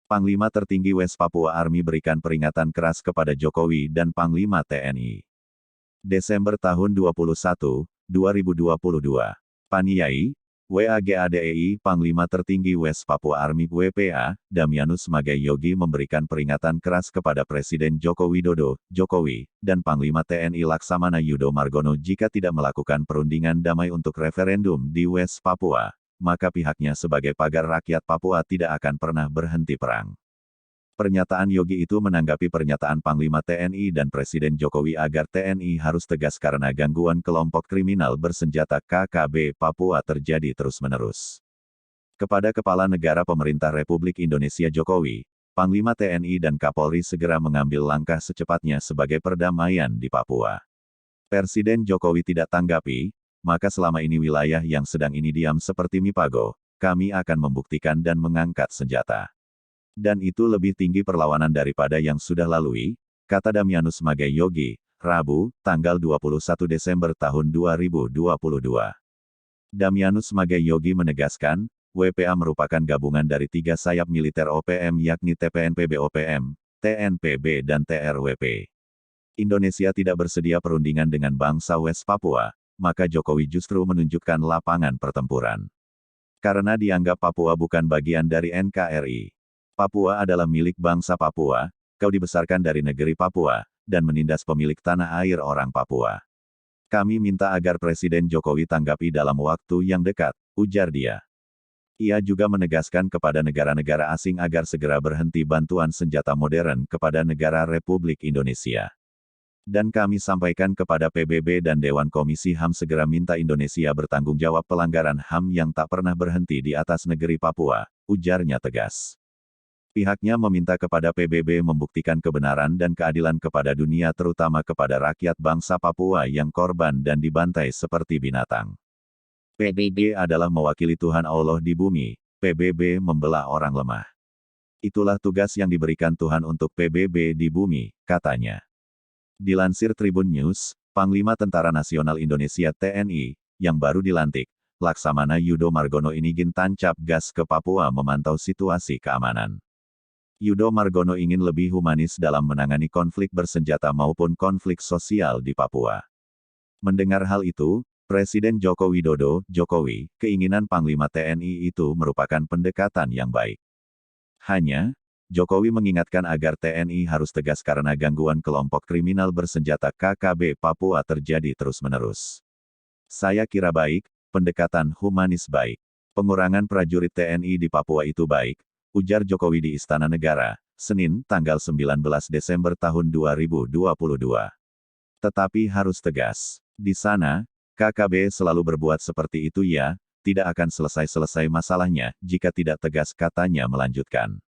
Panglima tertinggi West Papua Army berikan peringatan keras kepada Jokowi dan Panglima TNI. Desember tahun 2022. Paniai, WAGADEI Panglima tertinggi West Papua Army WPA, Damianus Magai Yogi memberikan peringatan keras kepada Presiden Joko Widodo, Jokowi, dan Panglima TNI Laksamana Yudo Margono jika tidak melakukan perundingan damai untuk referendum di West Papua, maka pihaknya sebagai pagar rakyat Papua tidak akan pernah berhenti perang. Pernyataan Yogi itu menanggapi pernyataan Panglima TNI dan Presiden Jokowi agar TNI harus tegas karena gangguan kelompok kriminal bersenjata KKB Papua terjadi terus-menerus. Kepada Kepala Negara Pemerintah Republik Indonesia Jokowi, Panglima TNI dan Kapolri segera mengambil langkah secepatnya sebagai perdamaian di Papua. Presiden Jokowi tidak tanggapi, maka selama ini wilayah yang sedang ini diam seperti Mipago, kami akan membuktikan dan mengangkat senjata. Dan itu lebih tinggi perlawanan daripada yang sudah lalui, kata Damianus Magai Yogi, Rabu, tanggal 21 Desember tahun 2022. Damianus Magai Yogi menegaskan, WPA merupakan gabungan dari 3 sayap militer OPM yakni TPNPB-OPM, TNPB dan TRWP. Indonesia tidak bersedia perundingan dengan bangsa West Papua, maka Jokowi justru menunjukkan lapangan pertempuran. Karena dianggap Papua bukan bagian dari NKRI. Papua adalah milik bangsa Papua, kau dibesarkan dari negeri Papua, dan menindas pemilik tanah air orang Papua. Kami minta agar Presiden Jokowi tanggapi dalam waktu yang dekat, ujar dia. Ia juga menegaskan kepada negara-negara asing agar segera berhenti bantuan senjata modern kepada negara Republik Indonesia. Dan kami sampaikan kepada PBB dan Dewan Komisi HAM segera minta Indonesia bertanggung jawab pelanggaran HAM yang tak pernah berhenti di atas negeri Papua, ujarnya tegas. Pihaknya meminta kepada PBB membuktikan kebenaran dan keadilan kepada dunia terutama kepada rakyat bangsa Papua yang korban dan dibantai seperti binatang. PBB adalah mewakili Tuhan Allah di bumi, PBB membelah orang lemah. Itulah tugas yang diberikan Tuhan untuk PBB di bumi, katanya. Dilansir Tribun News, Panglima Tentara Nasional Indonesia TNI, yang baru dilantik, Laksamana Yudo Margono ini ingin tancap gas ke Papua memantau situasi keamanan. Yudo Margono ingin lebih humanis dalam menangani konflik bersenjata maupun konflik sosial di Papua. Mendengar hal itu, Presiden Joko Widodo, Jokowi, keinginan Panglima TNI itu merupakan pendekatan yang baik. Hanya, Jokowi mengingatkan agar TNI harus tegas karena gangguan kelompok kriminal bersenjata KKB Papua terjadi terus-menerus. Saya kira baik, pendekatan humanis baik. Pengurangan prajurit TNI di Papua itu baik, ujar Jokowi di Istana Negara, Senin, tanggal 19 Desember tahun 2022. Tetapi harus tegas. Di sana, KKB selalu berbuat seperti itu ya, tidak akan selesai-selesai masalahnya jika tidak tegas katanya melanjutkan.